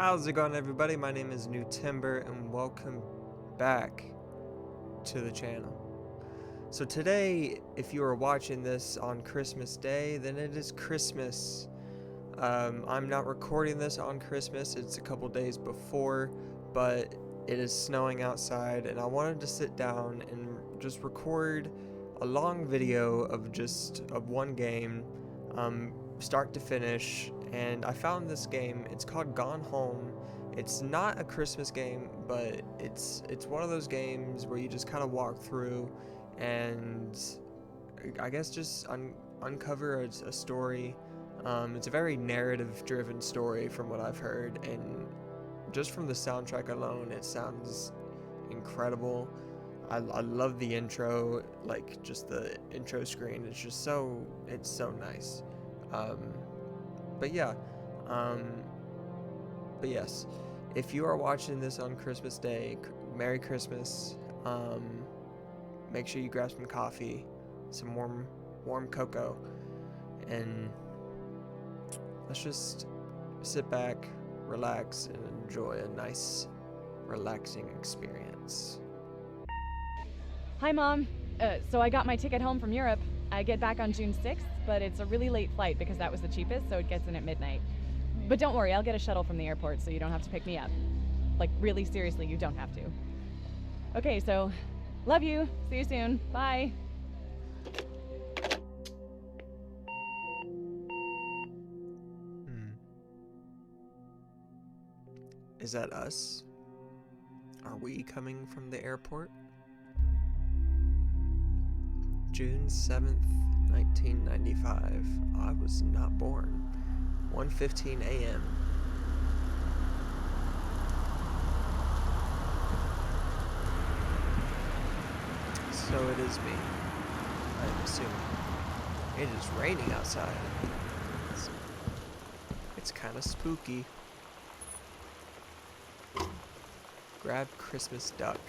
How's it going, everybody? My name is New Timber and welcome back to the channel. So today, if you are watching this on Christmas Day, then it is Christmas. I'm not recording this on Christmas, it's a couple days before, but it is snowing outside and I wanted to sit down and just record a long video of one game, start to finish. And I found this game. It's called Gone Home. It's not a Christmas game, but it's one of those games where you just kind of walk through and I guess just uncover a story. It's a very narrative driven story from what I've heard, and just from the soundtrack alone it sounds incredible. I love the intro, like just the intro screen. It's just so nice. But yeah, but yes, if you are watching this on Christmas Day, Merry Christmas. Make sure you grab some coffee, some warm cocoa, and let's just sit back, relax, and enjoy a nice, relaxing experience. Hi, Mom. So I got my ticket home from Europe. I get back on June 6th, but it's a really late flight because that was the cheapest, so it gets in at midnight. But don't worry, I'll get a shuttle from the airport so you don't have to pick me up. Like, really seriously, you don't have to. Okay, so, love you. See you soon. Bye. Is that us? Are we coming from the airport? June 7th, 1995. I was not born. 1:15 a.m. So it is me, I'm assuming. It is raining outside. It's kind of spooky. Grab Christmas duck.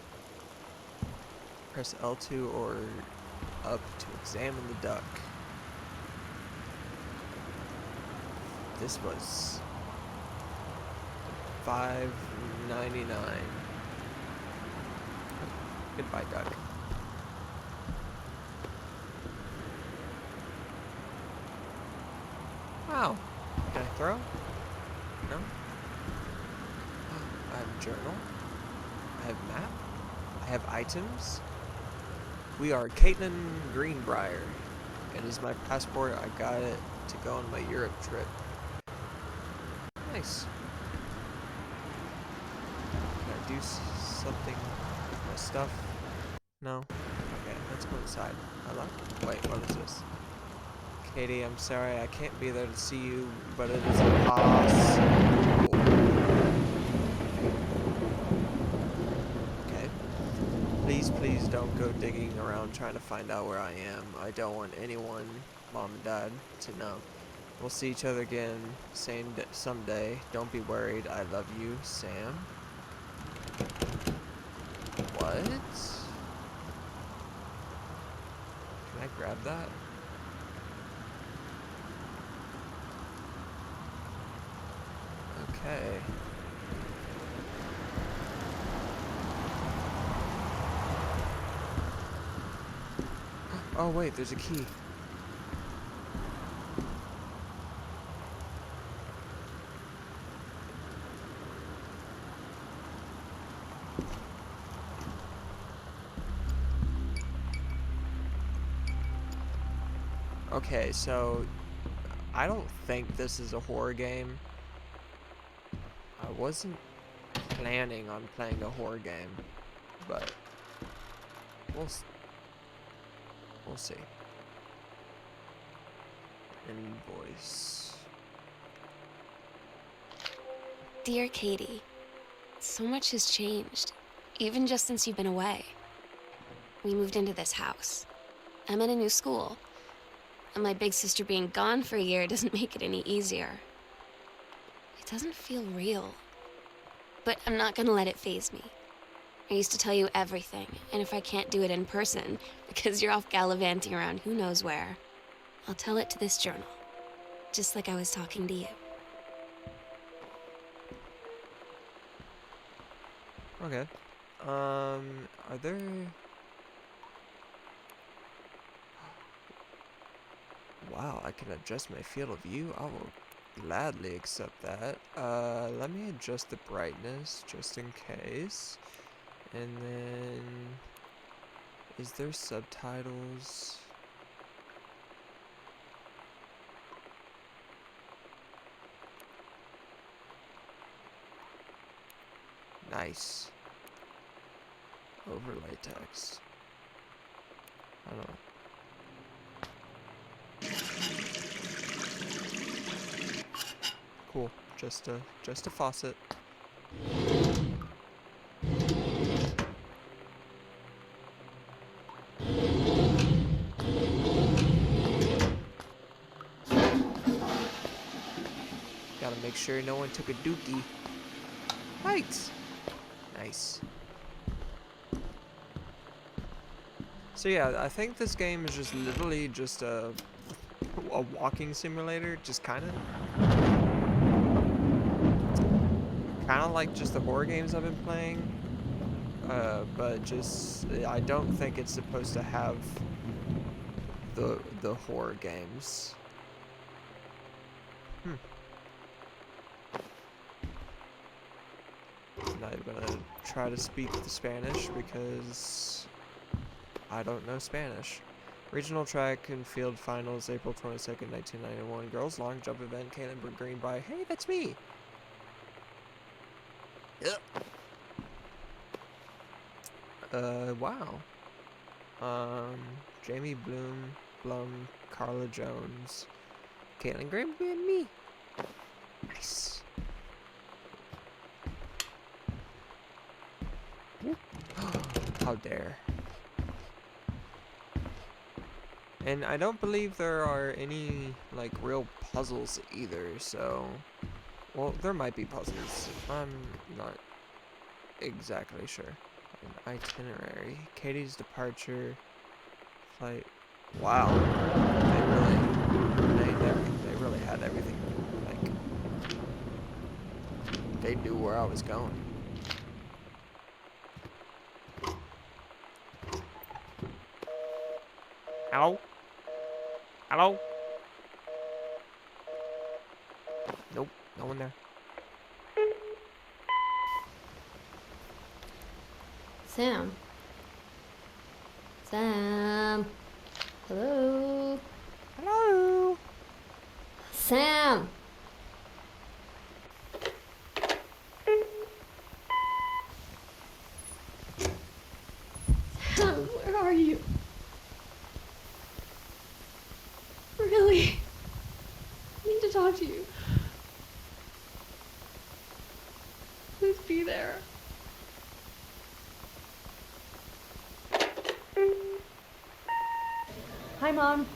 Press L2 or up to examine the duck. This was $5.99. Goodbye, duck. Wow. Can I throw? No? I have a journal. I have a map. I have items. We are Caitlin Greenbrier. It is my passport. I got it to go on my Europe trip. Nice. Can I do something with my stuff? No? Okay, let's go inside. Hello? Wait, what is this? Katie, I'm sorry, I can't be there to see you, but it is impossible. Okay. Please don't go digging around trying to find out where I am. I don't want anyone, Mom and Dad, to know. We'll see each other again someday. Don't be worried. I love you, Sam. What? Can I grab that? Okay. Oh wait, there's a key. Okay, so I don't think this is a horror game. I wasn't planning on playing a horror game, but we'll see. Invoice. Dear Katie, so much has changed, even just since you've been away. We moved into this house. I'm at a new school, and my big sister being gone for a year doesn't make it any easier. It doesn't feel real, but I'm not gonna let it faze me. I used to tell you everything, and if I can't do it in person, because you're off gallivanting around who knows where, I'll tell it to this journal, just like I was talking to you. Okay. Are there... Wow, I can adjust my field of view. I will gladly accept that. Let me adjust the brightness just in case. And then... Is there subtitles? Nice. Overlay text. I don't know. Cool. Just a faucet. Gotta make sure no one took a dookie. Right. Nice. So yeah, I think this game is just literally just a walking simulator, just kind of like just the horror games I've been playing. But just I don't think it's supposed to have the horror games. I'm not even gonna try to speak the Spanish because I don't know Spanish. Regional track and field finals, April 22nd, 1991. Girls long jump event, Caitlin Green by. Hey, that's me. Yep. Wow. Jamie Blum, Carla Jones, Caitlin Green and me. Nice. How dare. And I don't believe there are any, like, real puzzles either, so... Well, there might be puzzles. I'm not exactly sure. An itinerary. Katie's departure. Flight. Wow. They really had everything. Like, they knew where I was going. Hello? Hello? Nope, no one there. Sam. Sam. Hello. Hello? Sam. Sam, where are you? Really? I need to talk to you. Please be there. Hi, Mom.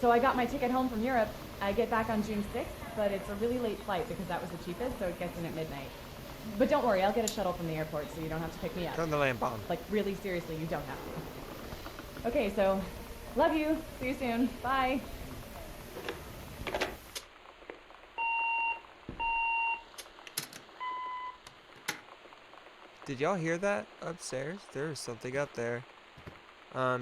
So I got my ticket home from Europe. I get back on June 6th, but it's a really late flight because that was the cheapest, so it gets in at midnight. But don't worry, I'll get a shuttle from the airport so you don't have to pick me up. Turn the lamp on. Like, really seriously, you don't have to. Okay, so, love you. See you soon. Bye. Did y'all hear that upstairs? There is something up there.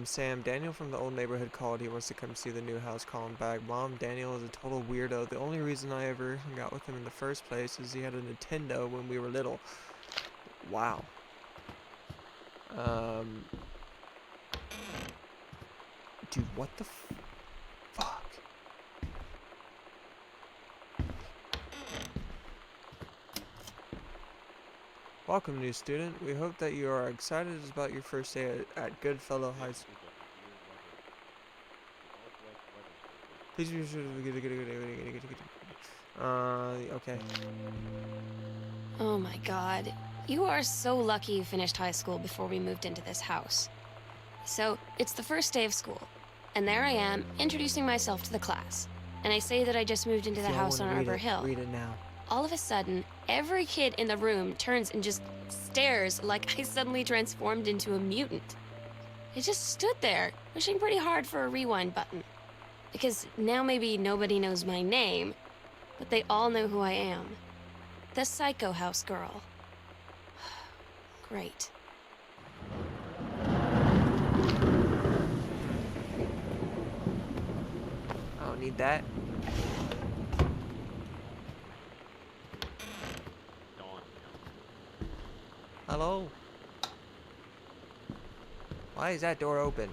Sam, Daniel from the old neighborhood called. He wants to come see the new house. Call him back. Mom, Daniel is a total weirdo. The only reason I ever hung out with him in the first place is he had a Nintendo when we were little. Wow. Dude, what the fuck? Welcome, new student. We hope that you are excited about your first day at Goodfellow High School. Please be sure to okay. Oh my god. You are so lucky you finished high school before we moved into this house. So, it's the first day of school, and there I am, introducing myself to the class. And I say that I just moved into the house on Arbor Hill. Read it now. All of a sudden, every kid in the room turns and just stares like I suddenly transformed into a mutant. I just stood there, wishing pretty hard for a rewind button. Because now maybe nobody knows my name, but they all know who I am. The Psycho House girl. right. I don't need that. Hello? Why is that door open?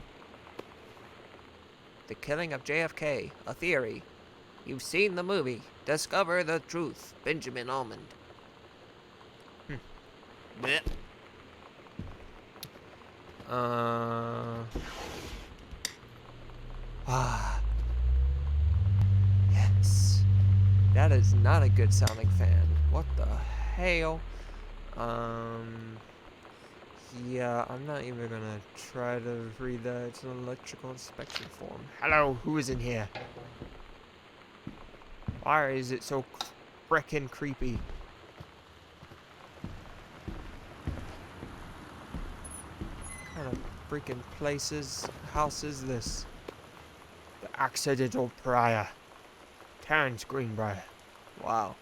The killing of JFK, a theory. You've seen the movie. Discover the truth. Benjamin Almond. Blech. Yes. That is not a good sounding fan. What the hell? Yeah, I'm not even gonna try to read that. It's an electrical inspection form. Hello, who is in here? Why is it so frickin' creepy? What kind of freaking house is this? The Accidental Pariah. Terrence Greenbrier. Wow.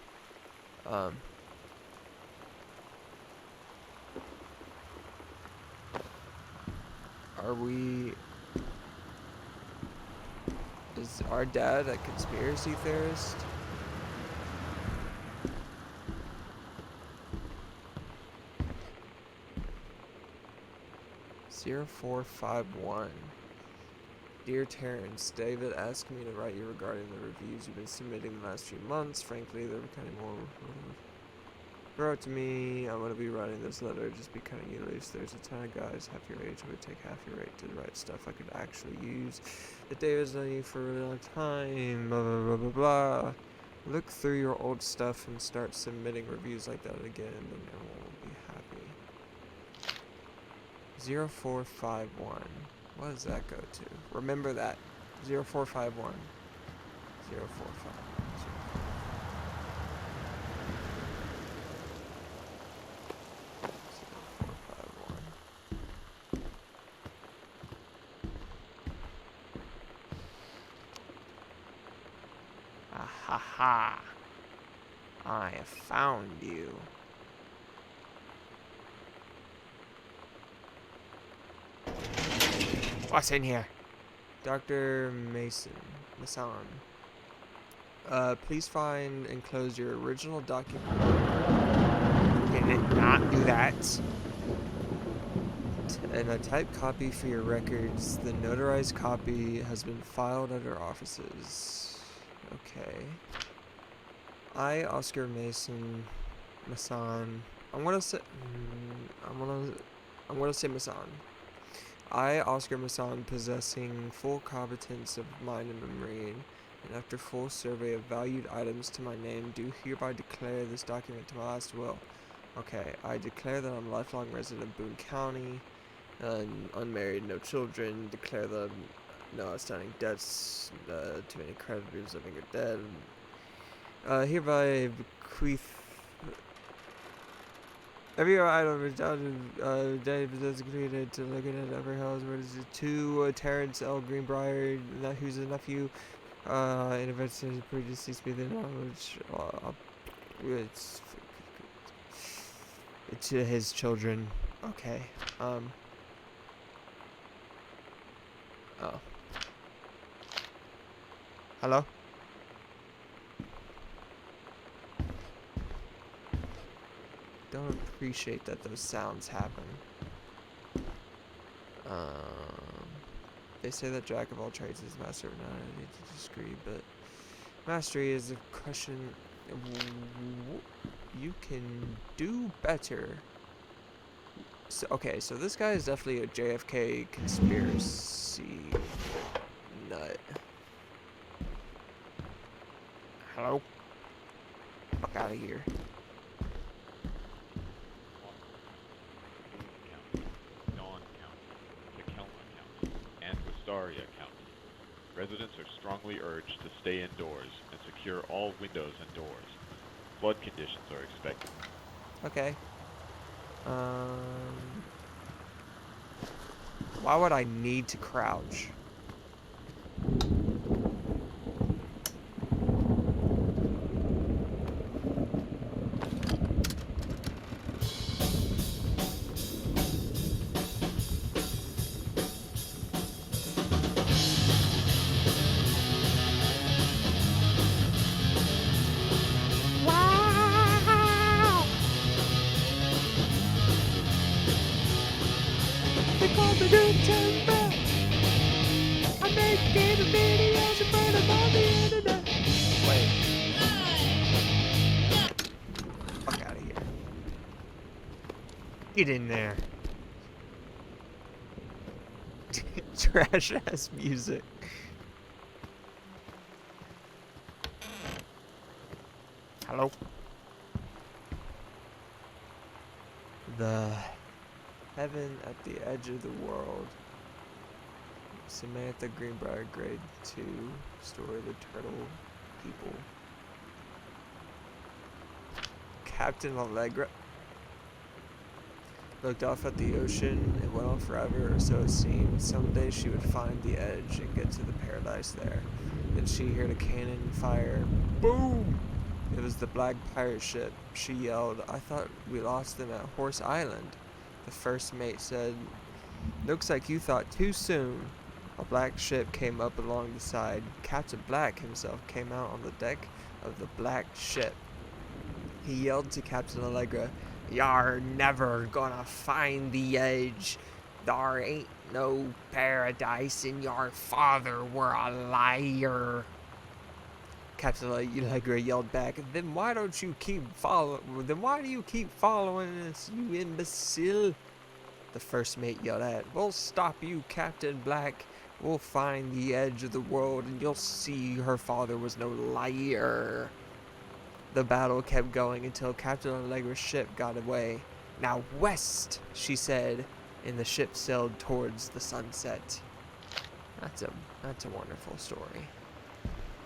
Is our dad a conspiracy theorist? (0451) Dear Terrence, David asked me to write you regarding the reviews you've been submitting the last few months. Frankly, they were kind of more wrote to me. I'm going to be writing this letter. Just be kind of useless. There's a ton of guys half your age who would take half your rate to write stuff I could actually use. But David's known you for a really long time. Blah, blah, blah, blah, blah. Look through your old stuff and start submitting reviews like that again, then everyone will be happy. 0451. What does that go to? Remember that. 0451. 0451. Ahaha. I have found you. What's in here? Dr. Mason. Please find and close your original document. Can it not do that? And a typed copy for your records. The notarized copy has been filed at our offices. Okay. I, Oscar Mason, Mason. I'm gonna say Mason. I, Oscar Mason, possessing full competence of mind and memory, and after full survey of valued items to my name, do hereby declare this document to my last will. Okay, I declare that I'm a lifelong resident of Boone County, unmarried, no children, declare the no outstanding debts, too many creditors living or dead. Hereby bequeath every item is down to David designated to looking at every house where it is to Terrence L. Greenbrier, who's a nephew, in events of predeceased be the knowledge, it's to his children. Okay. Oh. Hello? Don't appreciate that those sounds happen. They say that jack of all trades is master of none. I need to disagree, but mastery is a question you can do better. So, okay, so this guy is definitely a JFK conspiracy nut. Hello? Fuck out of here. County. Residents are strongly urged to stay indoors and secure all windows and doors. Flood conditions are expected. Okay. Why would I need to crouch? a good time. I'm making videos and put them on the internet. Wait. Fuck out of here. Get in there. Trash ass music. Hello? The heaven at the edge of the world. Samantha Greenbrier, grade 2, story of the turtle people. Captain Allegra looked off at the ocean. It went on forever, or so it seemed. Someday she would find the edge and get to the paradise there. Then she heard a cannon fire. Boom! It was the black pirate ship. She yelled, "I thought we lost them at Horse Island." The first mate said, "Looks like you thought too soon." A black ship came up along the side. Captain Black himself came out on the deck of the black ship. He yelled to Captain Allegra, "You're never gonna find the edge. There ain't no paradise, and your father were a liar." Captain Allegra yelled back, Then why do you keep following us, you imbecile?" The first mate yelled at, "We'll stop you, Captain Black. We'll find the edge of the world, and you'll see her father was no liar." The battle kept going until Captain Allegra's ship got away. "Now west," she said, and the ship sailed towards the sunset. That's a wonderful story.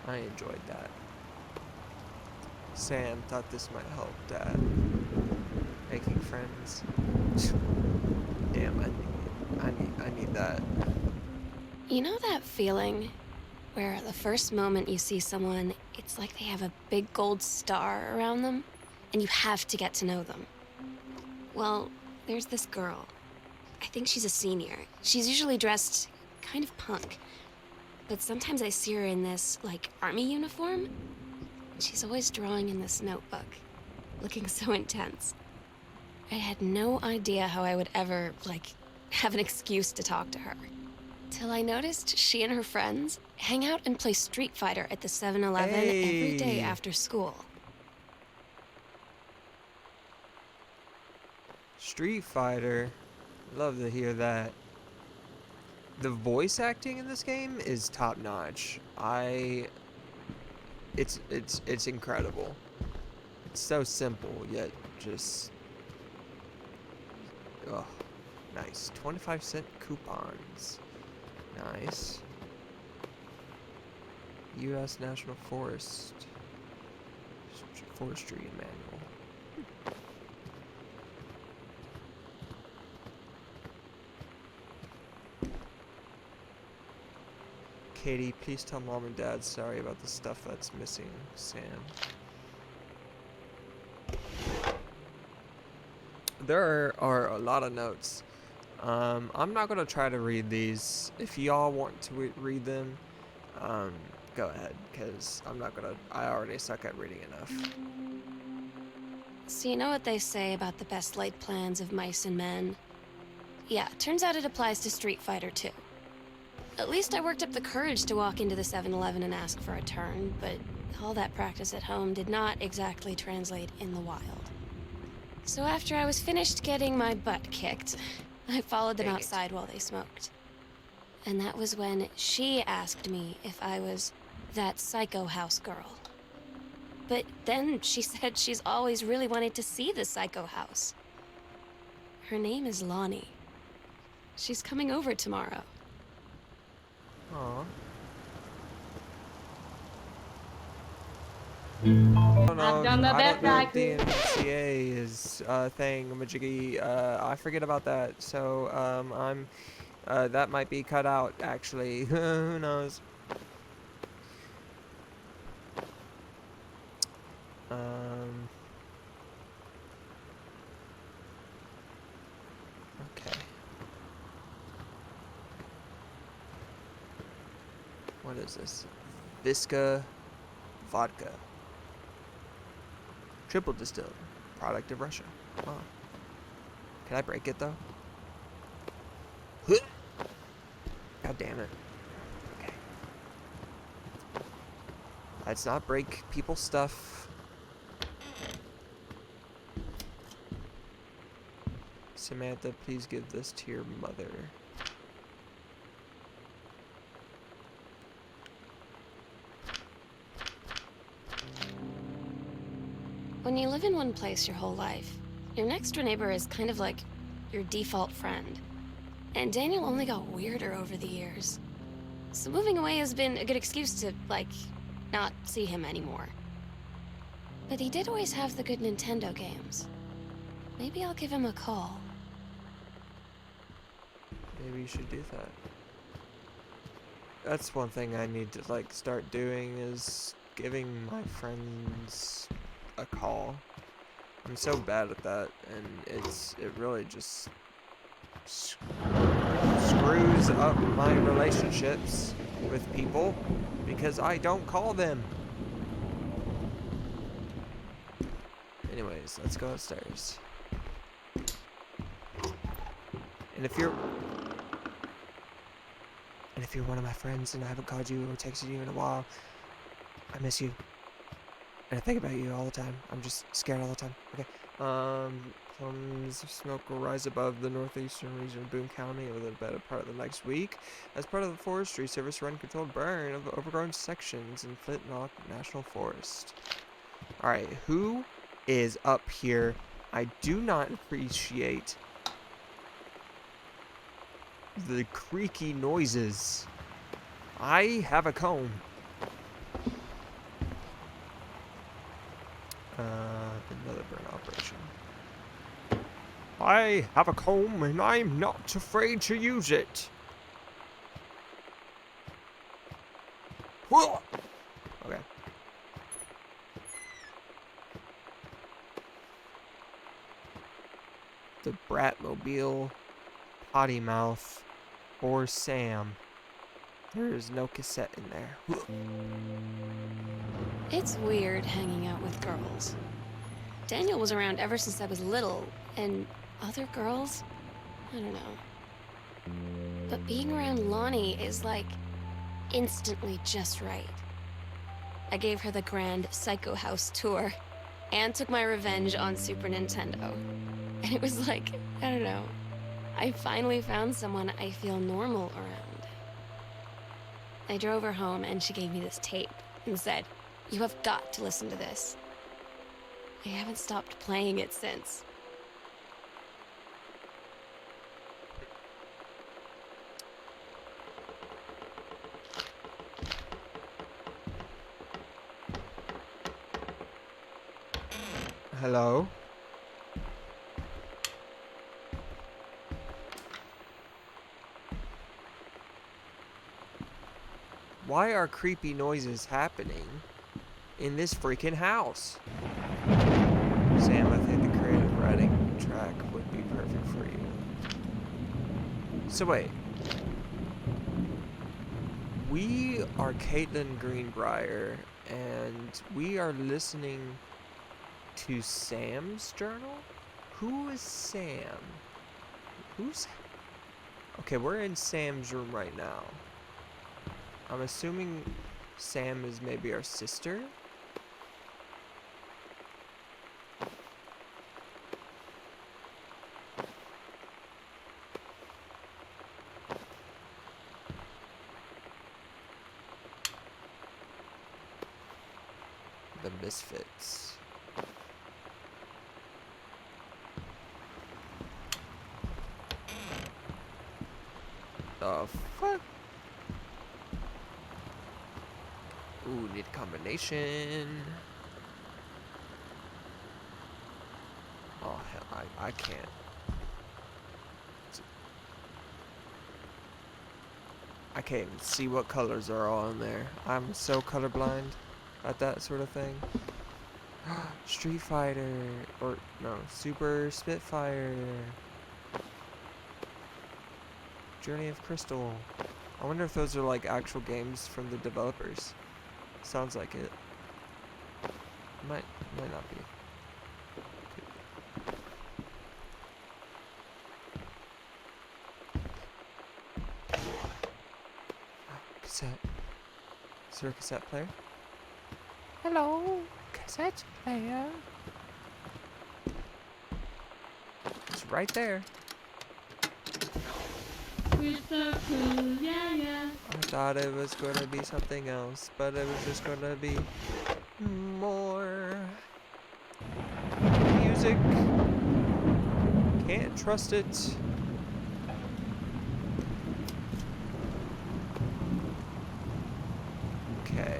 I enjoyed that. Sam thought this might help Dad. Making friends. Damn, I need that. You know that feeling where the first moment you see someone, it's like they have a big gold star around them, and you have to get to know them? Well, there's this girl. I think she's a senior. She's usually dressed kind of punk, but sometimes I see her in this, like, army uniform, and she's always drawing in this notebook, looking so intense. I had no idea how I would ever, like, have an excuse to talk to her. Till I noticed she and her friends hang out and play Street Fighter at the 7-Eleven every day Hey. after school. Street Fighter. Love to hear that. The voice acting in this game is top notch. It's incredible. It's so simple yet just nice. 25-cent coupons. Nice. U.S. National Forestry Manual. Katie, please tell Mom and Dad sorry about the stuff that's missing, Sam. There are a lot of notes. I'm not gonna try to read these. If y'all want to read them, go ahead, because I already suck at reading enough. So you know what they say about the best laid plans of mice and men? Yeah, turns out it applies to Street Fighter too. At least I worked up the courage to walk into the 7-Eleven and ask for a turn, but all that practice at home did not exactly translate in the wild. So after I was finished getting my butt kicked, I followed them outside while they smoked. And that was when she asked me if I was that psycho house girl. But then she said she's always really wanted to see the psycho house. Her name is Lonnie. She's coming over tomorrow. Aw. I don't know if the MCA is thingamajiggy. I forget about that, so that might be cut out actually. Who knows? Okay. What is this? Visca vodka. Triple distilled. Product of Russia. Huh. Can I break it though? damn it. Okay. Let's not break people's stuff. Samantha, please give this to your mother. When you live in one place your whole life, your next door neighbor is kind of like your default friend. And Daniel only got weirder over the years. So moving away has been a good excuse to, like, not see him anymore. But he did always have the good Nintendo games. Maybe I'll give him a call. Maybe you should do that. That's one thing I need to, like, start doing is giving my friends a call. I'm so bad at that, and it really just screws up my relationships with people because I don't call them. Anyways, let's go upstairs. And if you're one of my friends and I haven't called you or texted you in a while, I miss you. And I think about you all the time. I'm just scared all the time. Okay. Plumes of smoke will rise above the northeastern region of Boone County over the better part of the next week as part of the Forestry Service run-controlled burn of overgrown sections in Flintlock National Forest. Alright, who is up here? I do not appreciate the creaky noises. I have a comb. Another burn operation. I have a comb and I'm not afraid to use it. Whoa! Okay. The Bratmobile, Potty Mouth, or Sam. There is no cassette in there. It's weird hanging out with girls. Daniel was around ever since I was little, and other girls? I don't know. But being around Lonnie is like instantly just right. I gave her the grand Psycho House tour and took my revenge on Super Nintendo. And it was like, I don't know, I finally found someone I feel normal around. I drove her home and she gave me this tape and said, "You have got to listen to this." I haven't stopped playing it since. Hello? Why are creepy noises happening in this freaking house? Sam, I think the creative writing track would be perfect for you. So wait. We are Caitlin Greenbrier, and we are listening to Sam's journal? Who is Sam? Who's... Okay, we're in Sam's room right now. I'm assuming Sam is maybe our sister? The Misfits. The fuck? Ooh, need combination. Oh, hell, I can't. I can't even see what colors are all in there. I'm so colorblind at that sort of thing. Street Fighter, or no, Super Spitfire. Journey of Crystal. I wonder if those are like actual games from the developers. Sounds like it. Might not be. cassette. Is there a cassette player? Hello, cassette player. It's right there. I thought it was gonna be something else, but it was just gonna be more music. Can't trust it. Okay.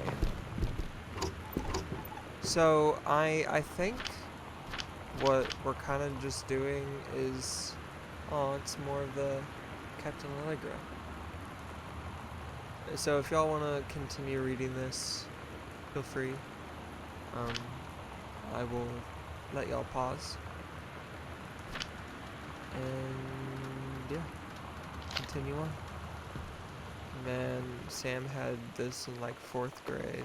So I think what we're kind of just doing is, oh, it's more of the Captain Allegra. So if y'all want to continue reading this, feel free. I will let y'all pause. And yeah, continue on. Man, Sam had this in like 4th grade.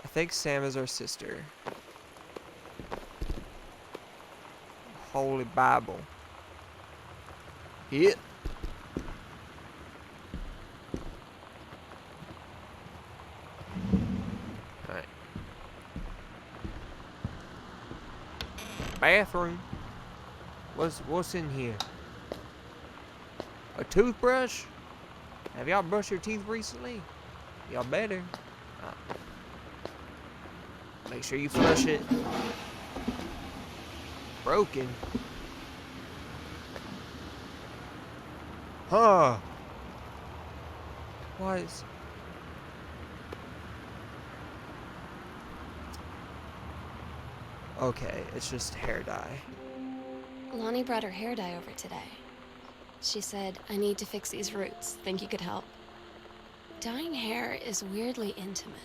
I think Sam is our sister. Holy Bible. Hit. Alright. Bathroom. What's in here? A toothbrush? Have y'all brushed your teeth recently? Y'all better. Make sure you flush it. Broken. Huh. Why is... Okay, it's just hair dye. Lonnie brought her hair dye over today. She said, I need to fix these roots. Think you could help? Dyeing hair is weirdly intimate.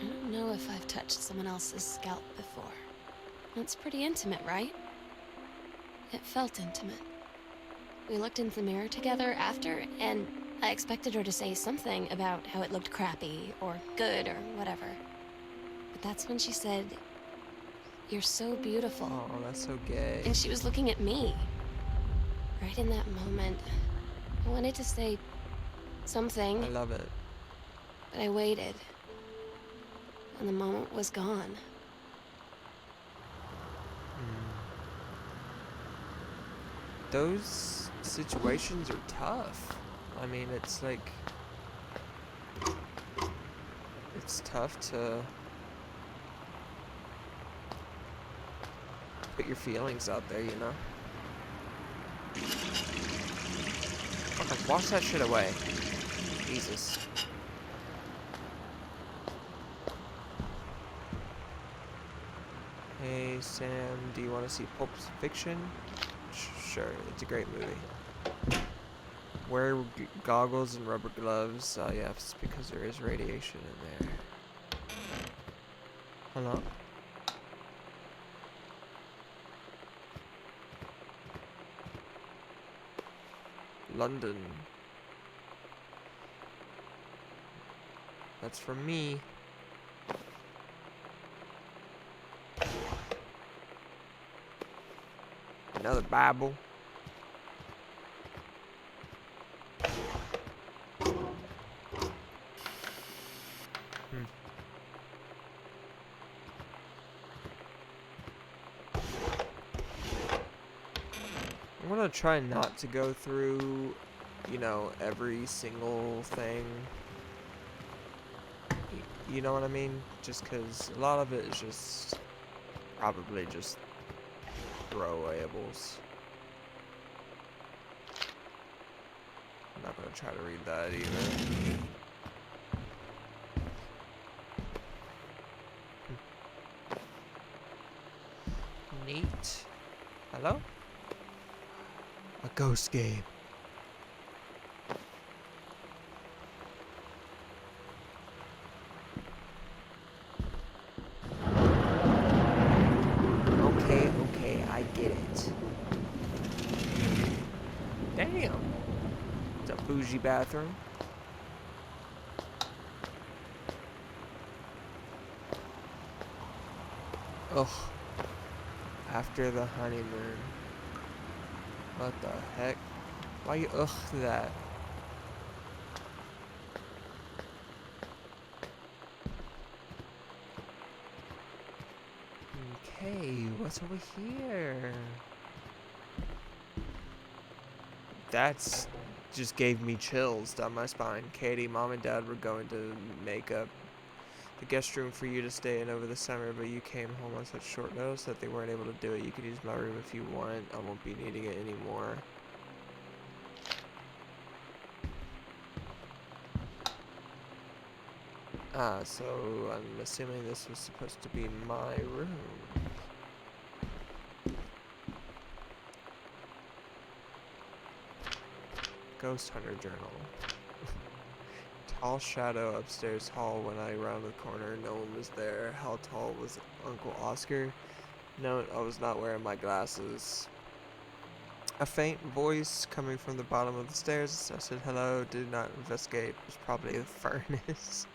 I don't know if I've touched someone else's scalp before. It's pretty intimate, right? It felt intimate. We looked in the mirror together after, and I expected her to say something about how it looked crappy or good or whatever. But that's when she said, "You're so beautiful." Oh, that's so gay. And she was looking at me. Right in that moment, I wanted to say something. I love it. But I waited. And the moment was gone. Those situations are tough. I mean, it's like... It's tough to put your feelings out there, you know? Fucking wash that shit away. Jesus. Hey, Sam, do you want to see Pulp Fiction? Sure, it's a great movie. Wear goggles and rubber gloves. Oh, yeah, it's because there is radiation in there. Hello? London. That's for me. Another Bible. I'm gonna try not to go through, you know, every single thing. You know what I mean? Just because a lot of it is just probably just throwawayables. I'm not gonna try to read that either. Neat. Hello? A ghost game. Okay, I get it. Damn. It's a bougie bathroom. Ugh. After the honeymoon. What the heck? Why you ugh that? Hey, what's over here? That's just gave me chills down my spine. Katie, Mom and Dad were going to make up the guest room for you to stay in over the summer, but you came home on such short notice that they weren't able to do it. You could use my room if you want. I won't be needing it anymore. So I'm assuming this was supposed to be my room. Ghost Hunter Journal. Tall shadow upstairs hall. When I rounded the corner, no one was there. How tall was Uncle Oscar? No, I was not wearing my glasses. A faint voice coming from the bottom of the stairs. I said hello, did not investigate. It was probably the furnace.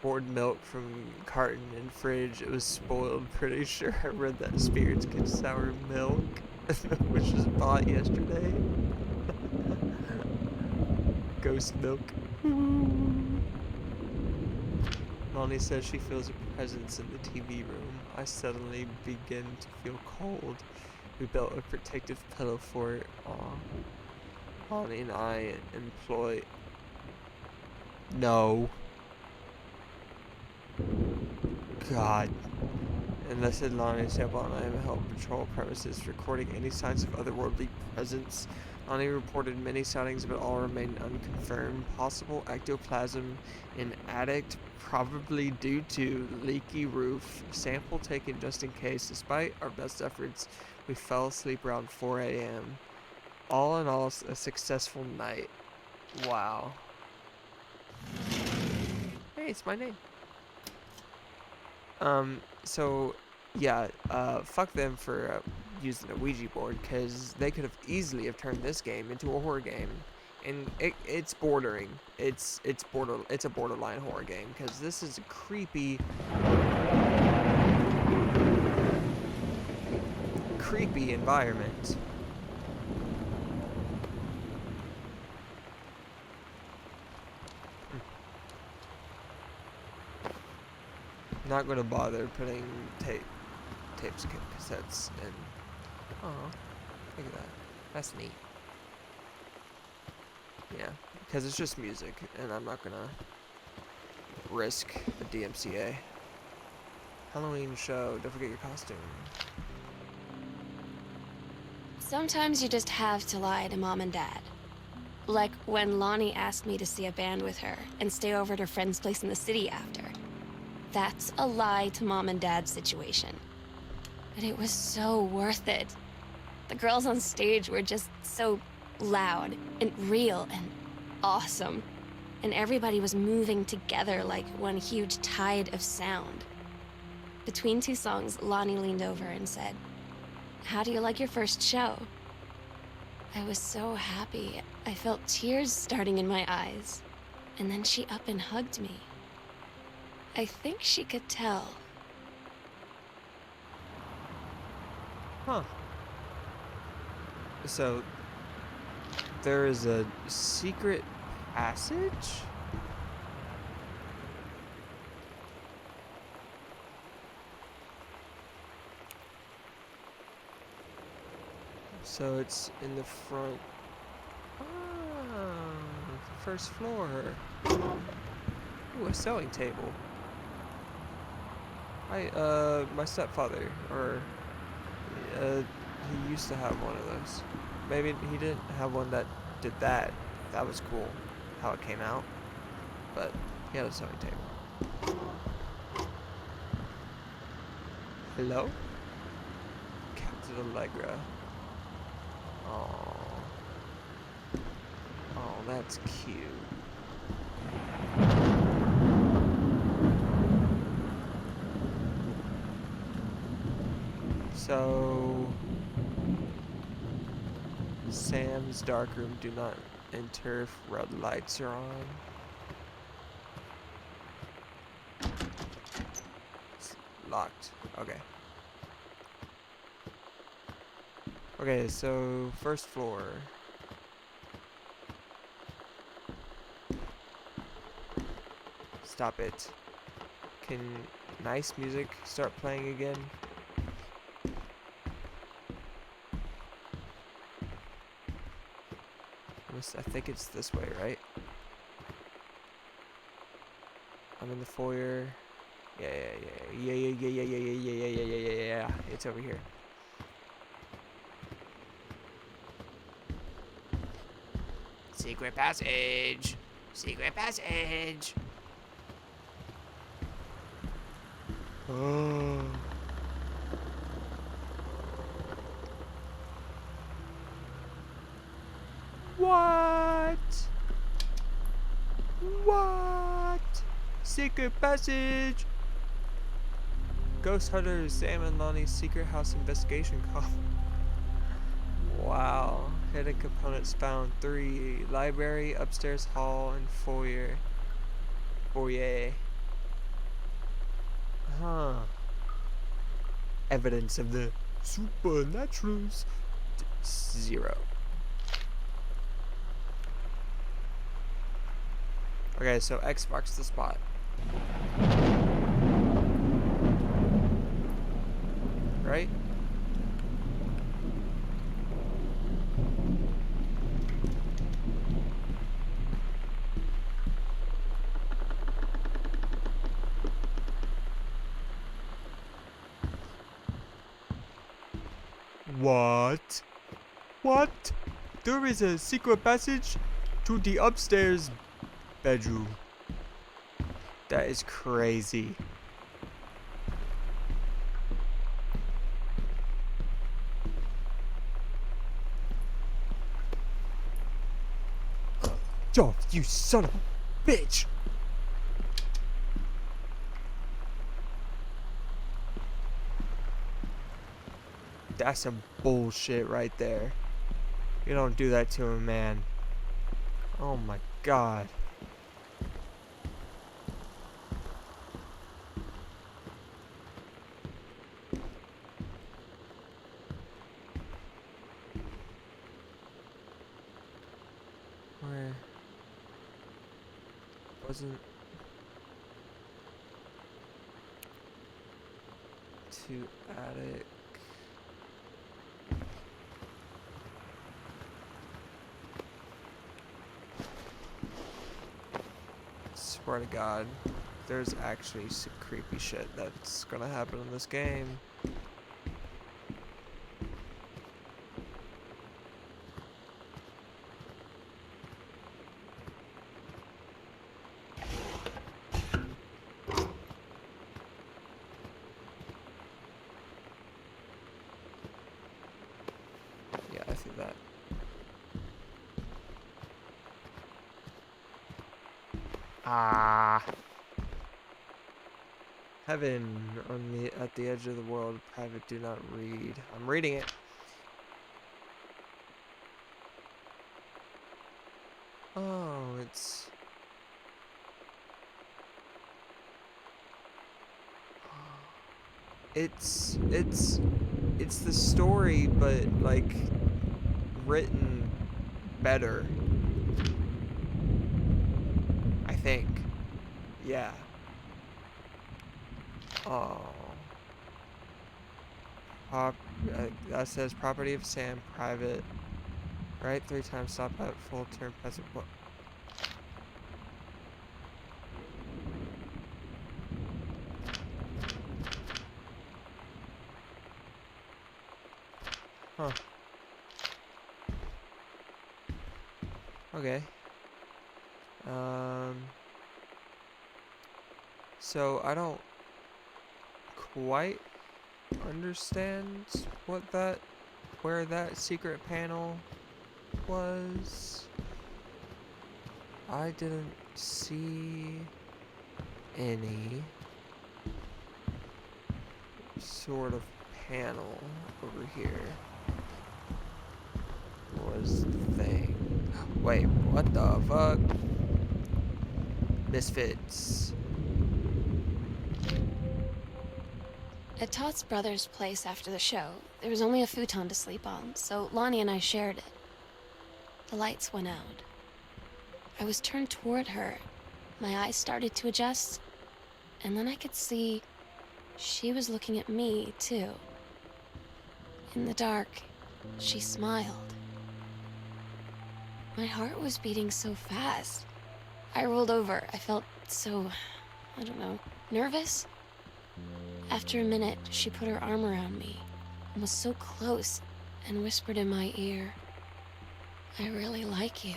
Poured milk from carton and fridge. It was spoiled, pretty sure. I read that spirits get sour milk, which was bought yesterday. Ghost milk. Lonnie says she feels a presence in the TV room. I suddenly begin to feel cold. We built a protective pillow for it. Aw. Lonnie and I employ... No. God. Enlisted Lonnie, Sample, and I have helped patrol premises, recording any signs of otherworldly presence. Lonnie reported many sightings, but all remain unconfirmed. Possible ectoplasm in attic, probably due to leaky roof. Sample taken just in case. Despite our best efforts, we fell asleep around 4 a.m. All in all, a successful night. Wow. Hey, it's my name. So, yeah, fuck them for using a Ouija board, because they could have easily have turned this game into a horror game. And it's bordering. It's a borderline horror game, because this is a creepy environment. Not gonna bother putting tapes, cassettes in. Oh, look at that. That's neat. Yeah, because it's just music, and I'm not gonna risk a DMCA. Halloween show. Don't forget your costume. Sometimes you just have to lie to Mom and Dad. Like when Lonnie asked me to see a band with her and stay over at her friend's place in the city after. That's a lie to Mom and Dad's situation. But it was so worth it. The girls on stage were just so loud and real and awesome. And everybody was moving together like one huge tide of sound. Between two songs, Lonnie leaned over and said, "How do you like your first show?" I was so happy. I felt tears starting in my eyes. And then she up and hugged me. I think she could tell. Huh. So, there is a secret passage? So it's in the front. Ah, the first floor. Ooh, a sewing table. My stepfather, he used to have one of those. Maybe he didn't have one that did that. That was cool, how it came out. But he had a sewing table. Hello? Captain Allegra. Oh. Oh, that's cute. So, Sam's dark room, do not enter if red lights are on. It's locked. Okay. Okay, so first floor. Stop it. Can nice music start playing again? I think it's this way, right? I'm in the foyer. Yeah. It's over here. Secret passage. Secret passage. Oh. What? What? Secret passage. Ghost Hunter Sam and Lonnie's secret house investigation call. Wow. Hidden components found. 3. Library, upstairs hall, and foyer. Foyer. Huh. Evidence of the supernaturals. 0. Okay, so X marks the spot. Right? What? What? There is a secret passage to the upstairs bedroom. That is crazy. Yo, you son of a bitch! That's some bullshit right there. You don't do that to a man. Oh my god. Where? Wasn't to attic. Swear to God, there's actually some creepy shit that's gonna happen in this game. Yeah, I see that. Ah. Heaven at the edge of the world. Private, do not read. I'm reading it. Oh, it's the story, but like written better. I think. Yeah. Oh. That says property of Sam, private. Right? 3 times, stop at full term, present. What? Huh. Okay. So I don't quite understand where that secret panel was. I didn't see any sort of panel over here. Was the thing. Wait, what the fuck? Misfits. At Todd's brother's place after the show, there was only a futon to sleep on, so Lonnie and I shared it. The lights went out. I was turned toward her. My eyes started to adjust, and then I could see she was looking at me, too. In the dark, she smiled. My heart was beating so fast. I rolled over. I felt so, I don't know, nervous. After a minute, she put her arm around me and was so close and whispered in my ear, "I really like you."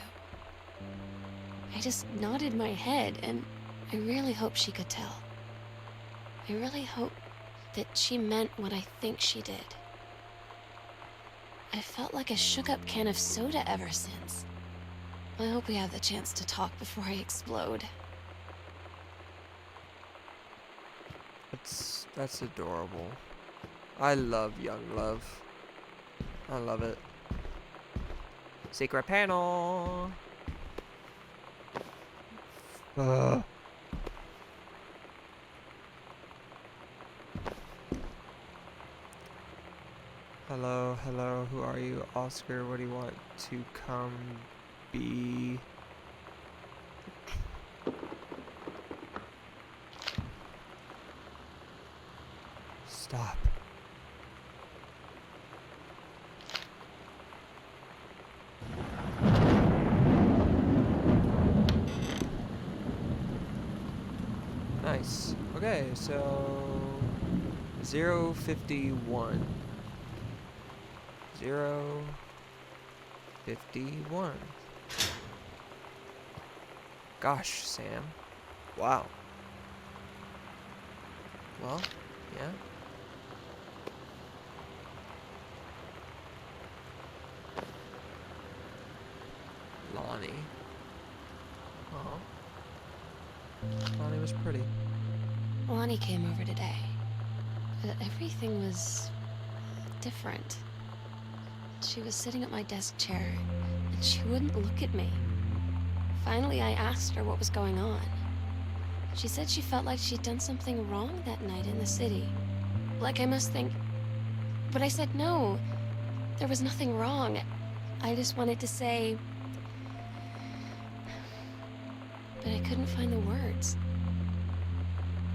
I just nodded my head, and I really hope she could tell. I really hope that she meant what I think she did. I felt like a shook-up can of soda ever since. I hope we have the chance to talk before I explode. That's adorable. I love young love. I love it. Secret panel. Ugh. Hello, hello, who are you? Oscar, what do you want to come be? Stop. Nice. Okay, so 051. 051. Gosh, Sam. Wow. Well, yeah. Lonnie. Oh. Lonnie was pretty. Lonnie came over today. Everything was different. She was sitting at my desk chair, and she wouldn't look at me. Finally, I asked her what was going on. She said she felt like she'd done something wrong that night in the city. Like I must think... But I said no. There was nothing wrong. I just wanted to say... But I couldn't find the words.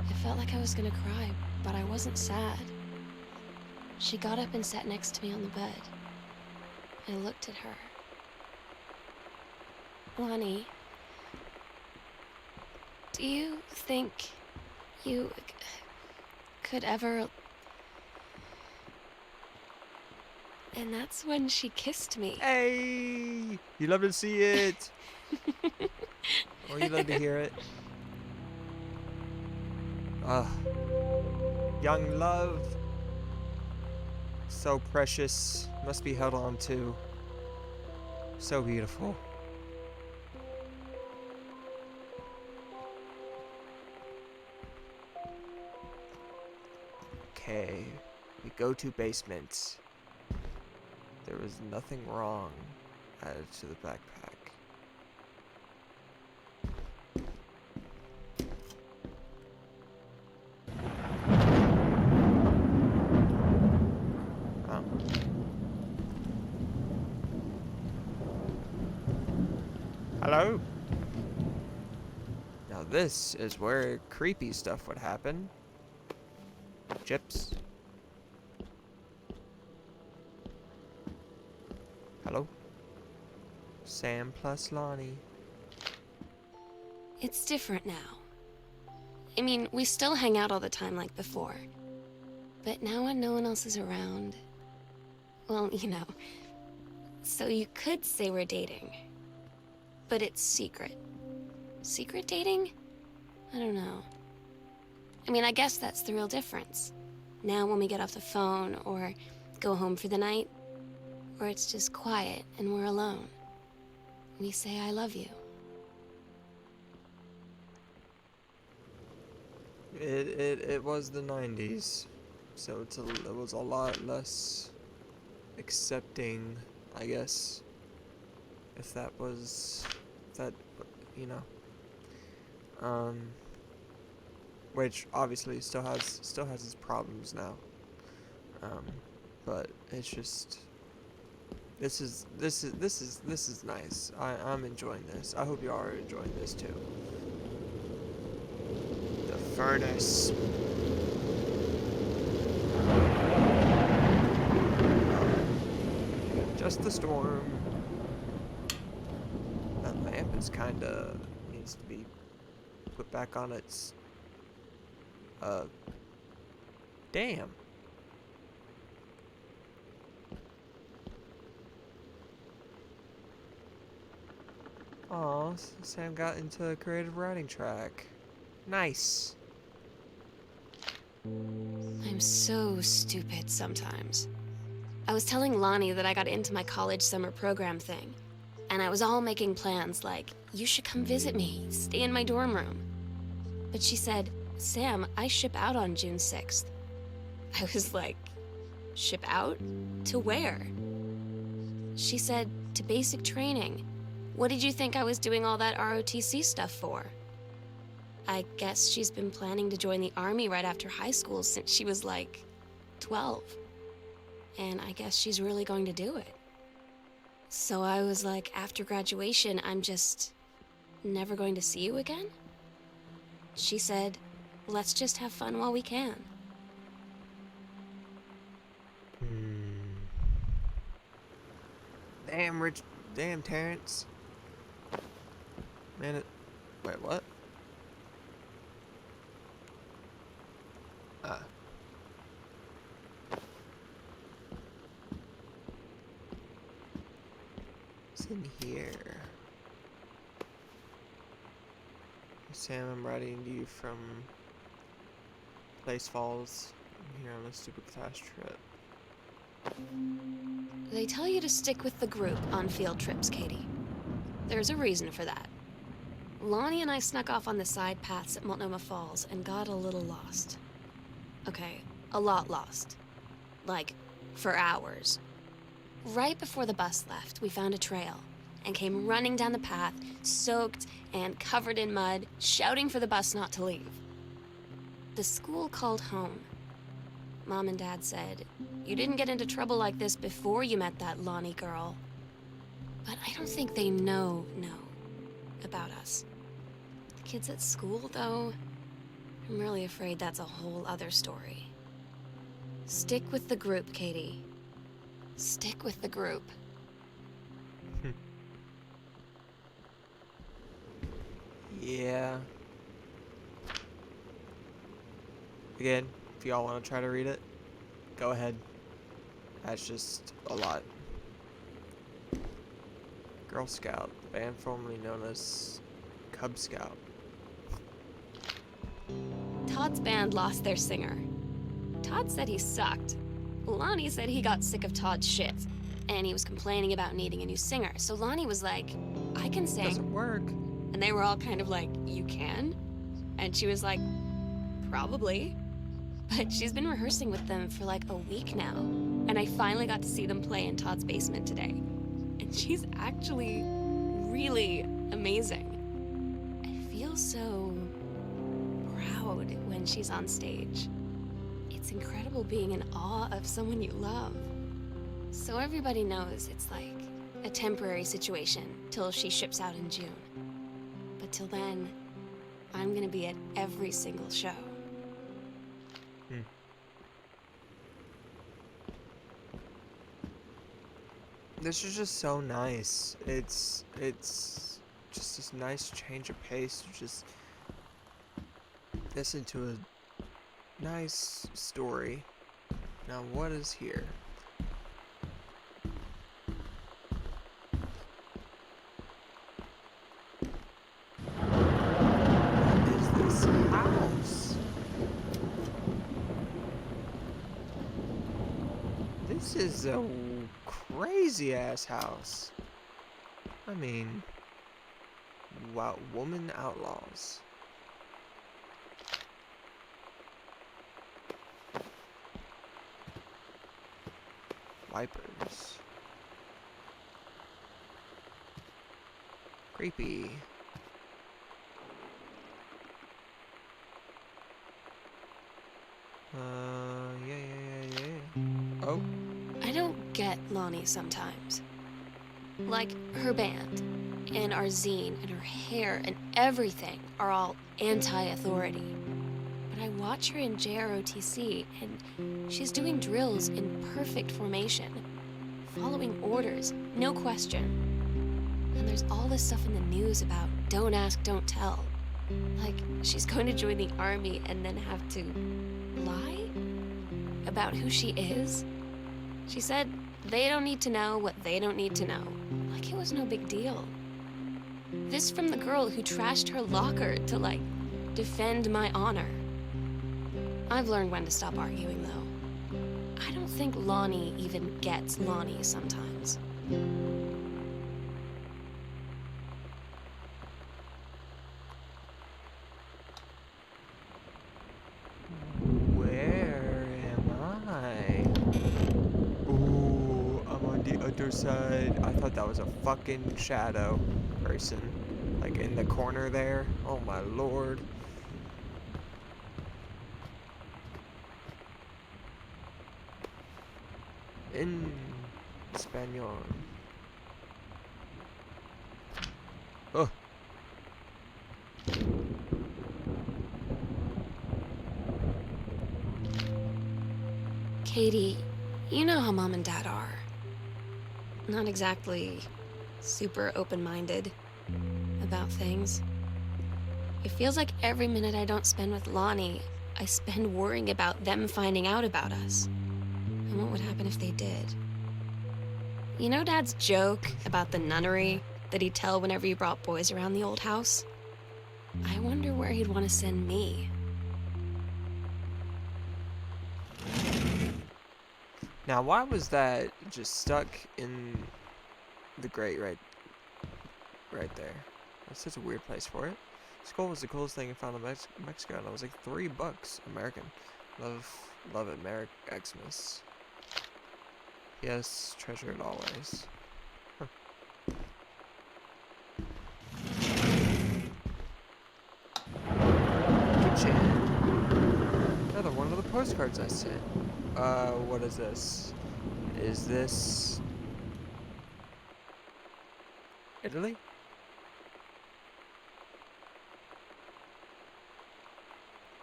I felt like I was gonna cry, but I wasn't sad. She got up and sat next to me on the bed. I looked at her. Lonnie, do you think you could ever... And that's when she kissed me. Hey! You love to see it! Or you love to hear it. Ah. Young love. So precious. Must be held on to. So beautiful. Okay. We go to basement. There was nothing wrong added to the backpack. Oh. Hello? Now this is where creepy stuff would happen. Chips. Hello? Sam plus Lonnie. It's different now. I mean, we still hang out all the time like before. But now when no one else is around... Well, you know. So you could say we're dating. But it's secret. Secret dating? I don't know. I mean, I guess that's the real difference. Now when we get off the phone, or go home for the night, or it's just quiet and we're alone, we say I love you. It was the 90s, so it was a lot less accepting, I guess. If that, you know, which obviously still has its problems now. But it's just, this is nice. I'm enjoying this. I hope you are enjoying this too. The furnace. Just the storm. is kinda needs to be put back on its damn. Aw, Sam got into a creative writing track. Nice. I'm so stupid sometimes. I was telling Lonnie that I got into my college summer program thing, and I was all making plans like, you should come visit me, stay in my dorm room. But she said, Sam, I ship out on June 6th. I was like, ship out? To where? She said, to basic training. What did you think I was doing all that ROTC stuff for? I guess she's been planning to join the army right after high school since she was like 12. And I guess she's really going to do it. So I was like, after graduation, I'm just never going to see you again? She said, let's just have fun while we can. Damn Terrence. Man, wait, what? What's in here? Sam, I'm writing to you from Place Falls. I'm here on a stupid class trip. They tell you to stick with the group on field trips, Katie. There's a reason for that. Lonnie and I snuck off on the side paths at Multnomah Falls and got a little lost. Okay, a lot lost. Like, for hours. Right before the bus left, we found a trail and came running down the path, soaked and covered in mud, shouting for the bus not to leave. The school called home. Mom and Dad said, you didn't get into trouble like this before you met that Lonnie girl. But I don't think they know about us. The kids at school, though, I'm really afraid that's a whole other story. Stick with the group, Katie. Stick with the group. Yeah. Again, if y'all want to try to read it, go ahead. That's just a lot. Girl Scout, the band formerly known as Cub Scout. Todd's band lost their singer. Todd said he sucked. Lonnie said he got sick of Todd's shit, and he was complaining about needing a new singer. So Lonnie was like, I can sing. Doesn't work. And they were all kind of like, you can? And she was like, probably. But she's been rehearsing with them for like a week now. And I finally got to see them play in Todd's basement today. And she's actually really amazing. I feel so proud when she's on stage. It's incredible being in awe of someone you love. So everybody knows it's like a temporary situation till she ships out in June. But till then, I'm gonna be at every single show. This is just so nice. It's just this nice change of pace to just listen to a nice story. Now what is here? What is this house? This is a crazy ass house. I mean, wow, woman outlaws. Wipers. Creepy. Yeah. Oh. I don't get Lonnie sometimes. Like, her band, and our zine, and her hair, and everything are all anti-authority. But I watch her in JROTC, and she's doing drills in perfect formation, following orders, no question. And And there's all this stuff in the news about don't ask, don't tell. Like, she's going to join the army and then have to lie about who she is. She said they don't need to know what they don't need to know. Like it was no big deal. This from the girl who trashed her locker to, like, defend my honor. I've learned when to stop arguing, though. I don't think Lonnie even gets Lonnie sometimes. Where am I? Ooh, I'm on the other side. I thought that was a fucking shadow person. Like in the corner there. Oh my lord. In Espanol. Oh. Katie, you know how Mom and Dad are. Not exactly super open-minded about things. It feels like every minute I don't spend with Lonnie, I spend worrying about them finding out about us. And what would happen if they did? You know Dad's joke about the nunnery that he'd tell whenever he brought boys around the old house? I wonder where he'd want to send me. Now, why was that just stuck in the grate right there? That's such a weird place for it. Skull was the coolest thing I found in Mexico, and I was like $3 American. Love it, Merry Xmas. Yes, treasure it always. Huh. Kitchen. Another one of the postcards I sent. What is this? Is this Italy?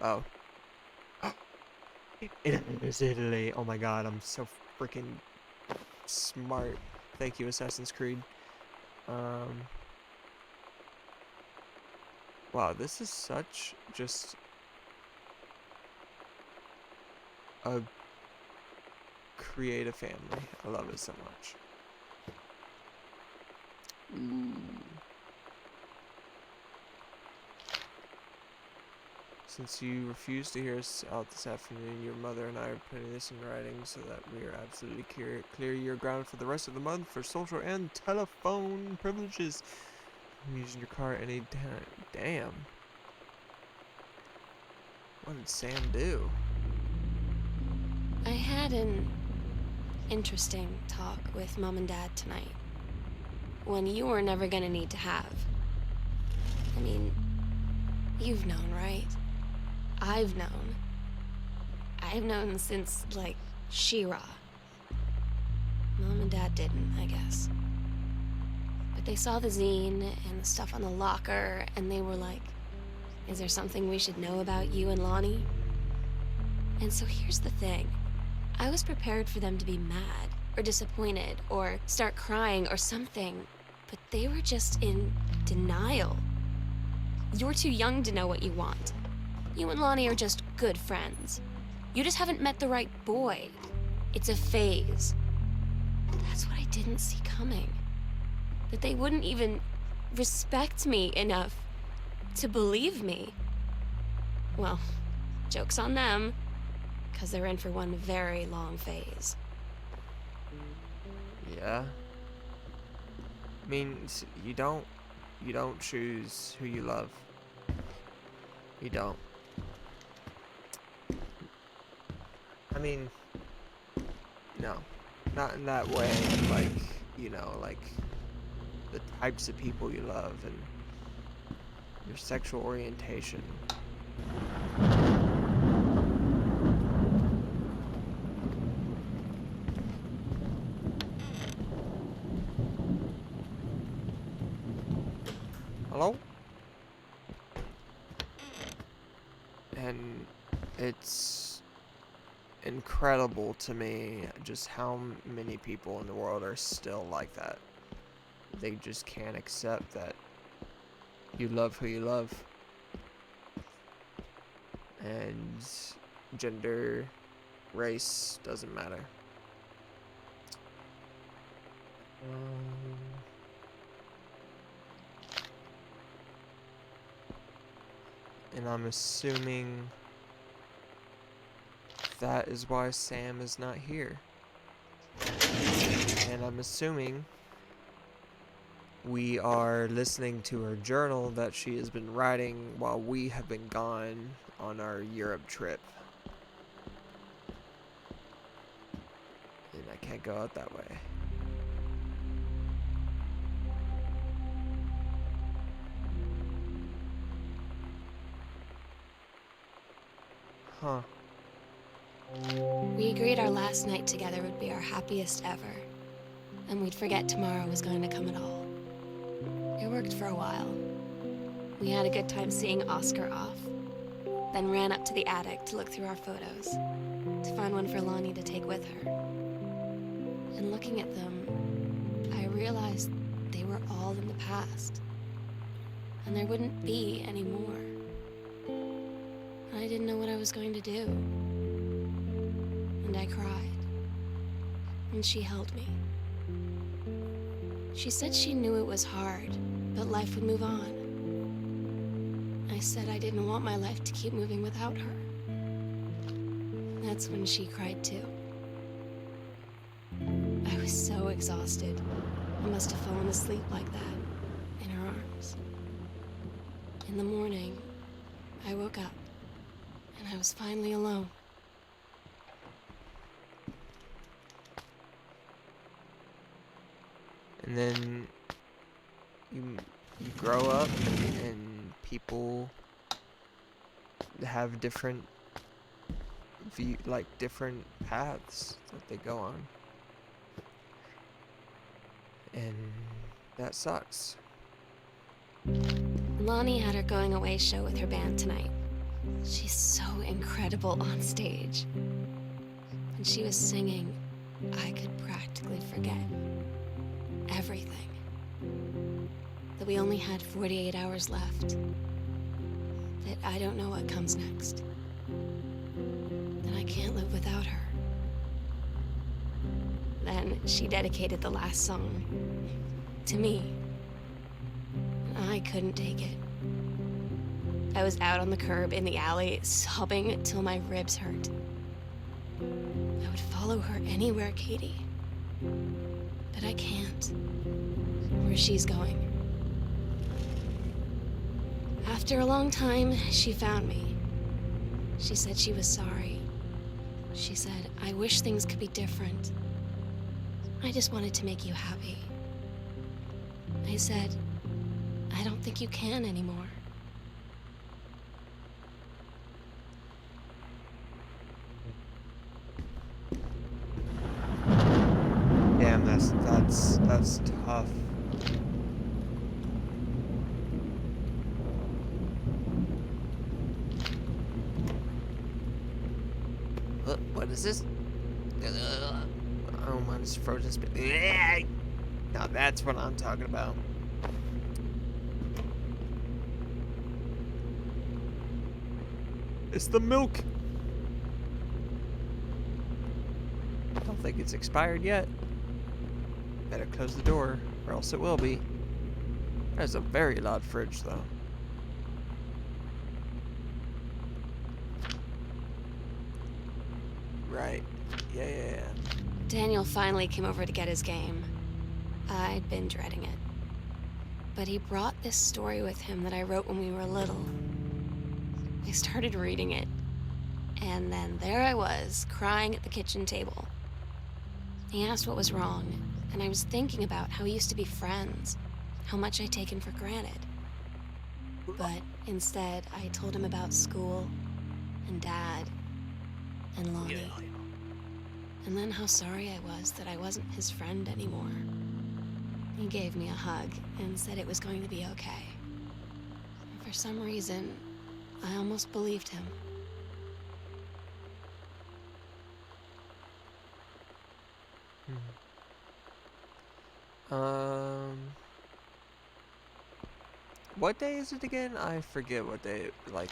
Oh. It is Italy. Oh my god, I'm so freaking smart. Thank you, Assassin's Creed. Wow, this is such just a creative family. I love it so much. Ooh. Since you refuse to hear us out this afternoon, your mother and I are putting this in writing so that we are absolutely clear your ground for the rest of the month for social and telephone privileges. I'm using your car any time. Damn. What did Sam do? I had an interesting talk with Mom and Dad tonight. One you were never gonna need to have. I mean, you've known, right? I've known. I've known since, like, She-Ra. Mom and Dad didn't, I guess. But they saw the zine and the stuff on the locker, and they were like, is there something we should know about you and Lonnie? And so here's the thing. I was prepared for them to be mad, or disappointed, or start crying, or something. But they were just in denial. You're too young to know what you want. You and Lonnie are just good friends. You just haven't met the right boy. It's a phase. That's what I didn't see coming. That they wouldn't even respect me enough to believe me. Well, joke's on them, because they're in for one very long phase. Yeah. I mean, you don't choose who you love. You don't. I mean, no, not in that way. Like, you know, like the types of people you love and your sexual orientation. Hello? And it's incredible to me just how many people in the world are still like that. they just can't accept that you love who you love. And gender, race doesn't matter. And I'm assuming that is why Sam is not here. And I'm assuming we are listening to her journal that she has been writing while we have been gone on our Europe trip. And I can't go out that way. Huh. We agreed our last night together would be our happiest ever, and we'd forget tomorrow was going to come at all. It worked for a while. We had a good time seeing Oscar off, then ran up to the attic to look through our photos, to find one for Lonnie to take with her. And looking at them, I realized they were all in the past, and there wouldn't be any more. I didn't know what I was going to do. And I cried. And she held me. She said she knew it was hard, but life would move on. I said I didn't want my life to keep moving without her. That's when she cried too. I was so exhausted. I must have fallen asleep like that, in her arms. In the morning, I woke up. And I was finally alone. And then you grow up and people have different different paths that they go on. And that sucks. Lonnie had her going away show with her band tonight. She's so incredible on stage. When she was singing, I could practically forget everything. That we only had 48 hours left. That I don't know what comes next. That I can't live without her. Then she dedicated the last song to me. I couldn't take it. I was out on the curb in the alley, sobbing till my ribs hurt. I would follow her anywhere, Katie. But I can't. Where she's going. After a long time, she found me. She said she was sorry. She said, I wish things could be different. I just wanted to make you happy. I said, I don't think you can anymore. Damn, that's tough. What is this? Oh, mine's frozen spit. Now that's what I'm talking about. It's the milk. I don't think it's expired yet. Better close the door, or else it will be. There's a very loud fridge, though. Right. Yeah. Daniel finally came over to get his game. I'd been dreading it. But he brought this story with him that I wrote when we were little. I started reading it, and then there I was, crying at the kitchen table. He asked what was wrong, and I was thinking about how we used to be friends, how much I'd taken for granted. But instead, I told him about school, and Dad, and Lonnie. And then how sorry I was that I wasn't his friend anymore. He gave me a hug and said it was going to be okay. And for some reason, I almost believed him. What day is it again? I forget what day, like,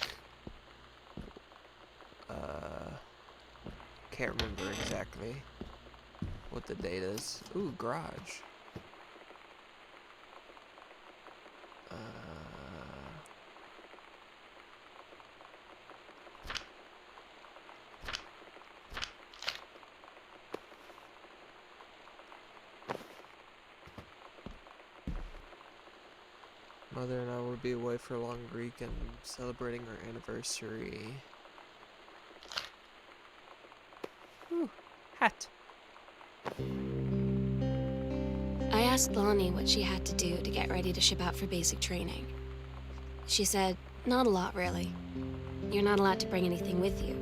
can't remember exactly what the date is. Ooh, garage. Mother and I will be away for a long weekend celebrating our anniversary. Ooh, hat. I asked Lonnie what she had to do to get ready to ship out for basic training. She said, not a lot, really. You're not allowed to bring anything with you.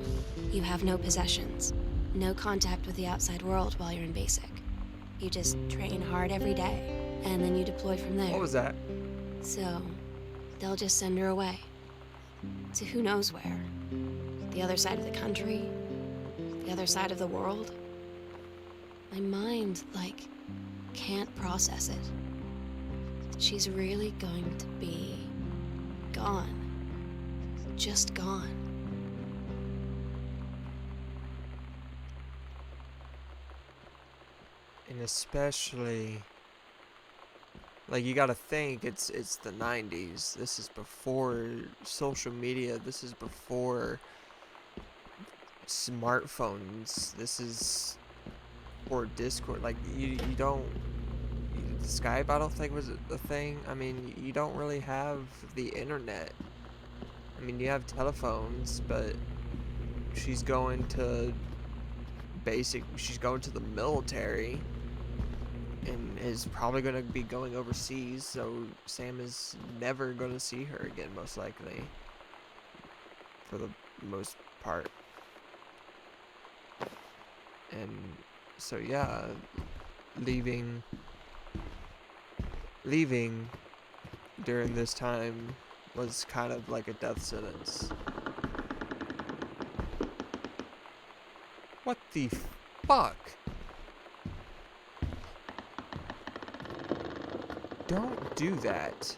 You have no possessions, no contact with the outside world while you're in basic. You just train hard every day, and then you deploy from there. What was that? So, they'll just send her away. To who knows where. The other side of the country? The other side of the world? My mind, like, can't process it. She's really going to be gone. Just gone. And especially, like, you gotta think it's the 90s. This is before social media. This is before smartphones. This is or Discord. Like, you don't, Skype, I don't think was a thing. I mean, you don't really have the internet. I mean, you have telephones, but she's going to she's going to the military and is probably going to be going overseas, so Sam is never going to see her again, most likely, for the most part. And so yeah, leaving during this time was kind of like a death sentence. What the fuck? Don't do that.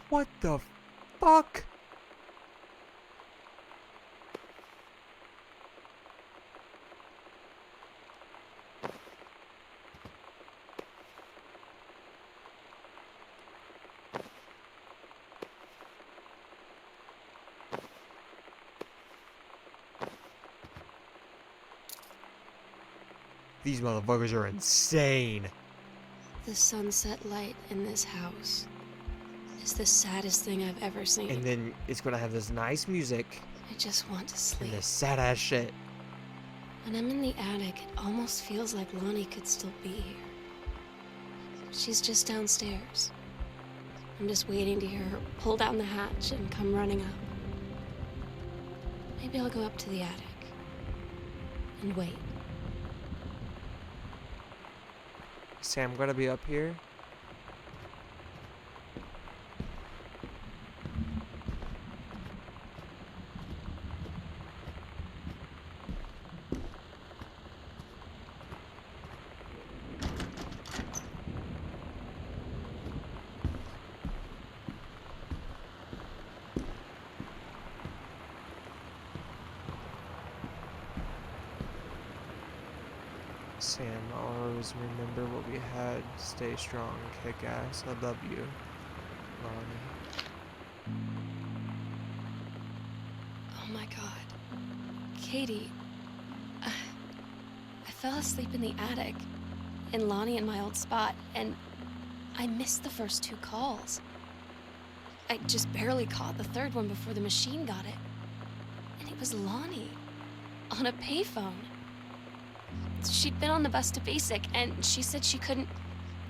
What the fuck? These motherfuckers are insane. The sunset light in this house is the saddest thing I've ever seen. And then it's gonna have this nice music I just want to sleep. and this sad ass shit. When I'm in the attic, it almost feels like Lonnie could still be here. She's just downstairs. I'm just waiting to hear her pull down the hatch and come running up. Maybe I'll go up to the attic and wait. Sam gonna be up here? Sam, I'll always remember what we had. Stay strong, kick ass. I love you, Lonnie. Oh my god. Katie. I fell asleep in the attic, in Lonnie and my old spot, and I missed the first 2 calls. I just barely caught the third one before the machine got it. And it was Lonnie, on a payphone. She'd been on the bus to basic, and she said she couldn't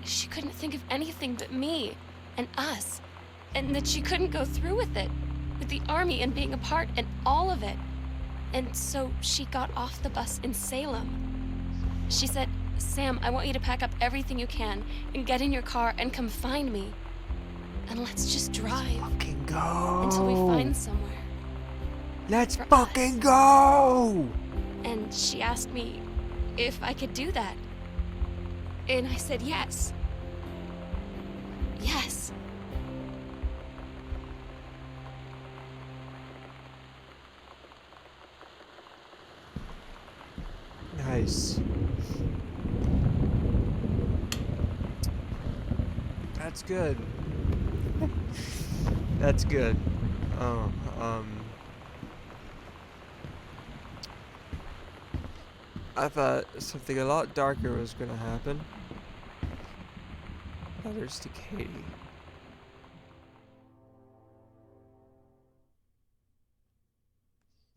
think of anything but me and us, and that she couldn't go through with it, with the army and being a part and all of it. And so she got off the bus in Salem. She said, "Sam, I want you to pack up everything you can and get in your car and come find me." and let's just drive Fucking go. until we find somewhere. Let's for fucking us. go. And she asked me if I could do that. And I said yes. Yes. Nice. That's good. That's good. Oh, I thought something a lot darker was gonna happen. Letters to Katie.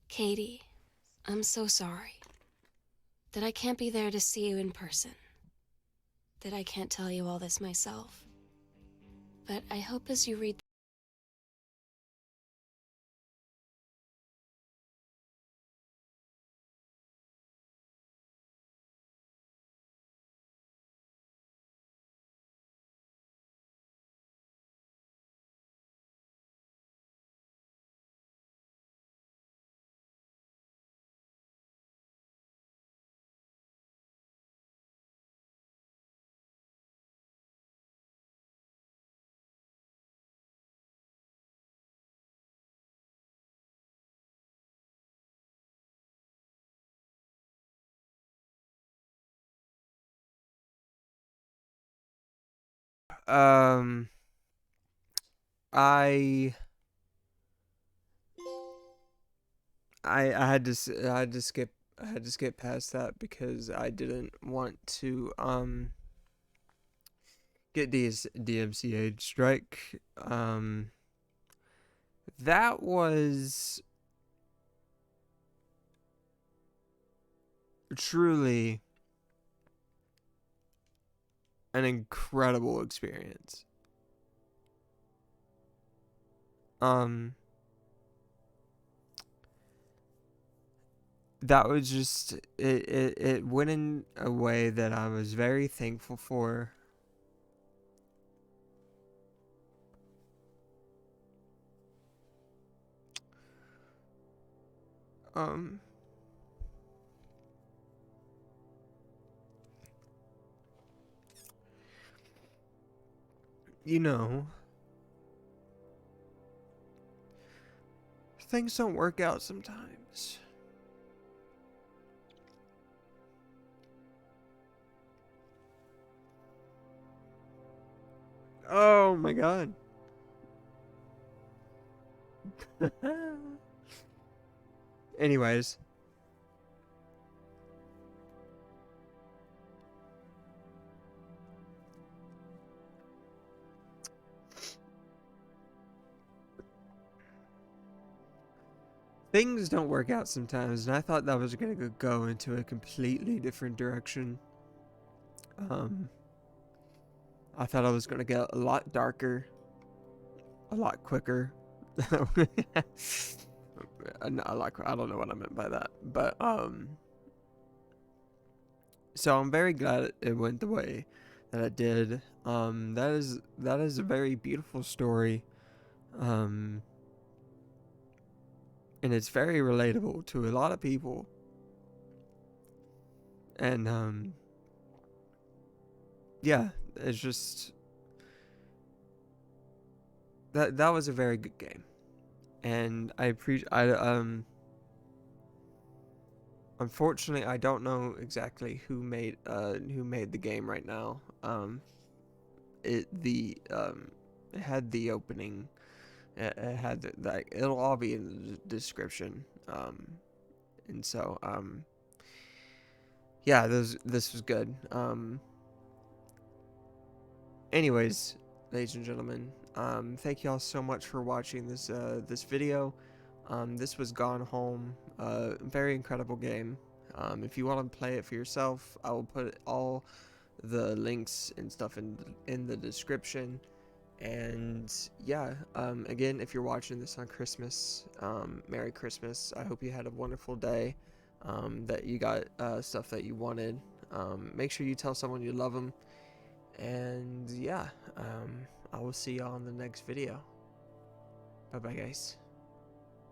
Katie, I'm so sorry that I can't be there to see you in person. That I can't tell you all this myself. But I hope as you read Um, I I had to I had to skip past that because I didn't want to get DMCA strike. That was truly an incredible experience. Um, that was just it went in a way that I was very thankful for. Um, you know, things don't work out sometimes. Oh my god. Anyways, things don't work out sometimes, and I thought that was gonna go into a completely different direction. Um, I thought I was gonna get a lot darker, a lot quicker. I don't know what I meant by that, but so I'm very glad it went the way that it did. That is a very beautiful story. Um, and it's very relatable to a lot of people. And yeah, it's just that was a very good game. And I appreciate unfortunately I don't know exactly who made the game right now. It had the opening. It had like it'll all be in the description. And so yeah, this was good. Anyways, ladies and gentlemen, thank y'all so much for watching this video. This was Gone Home, very incredible game. If you want to play it for yourself, I will put all the links and stuff in the description. And yeah, again, if you're watching this on Christmas, Merry Christmas. I hope you had a wonderful day, that you got stuff that you wanted. Make sure you tell someone you love them. And yeah, I will see y'all in the next video. Bye bye, guys.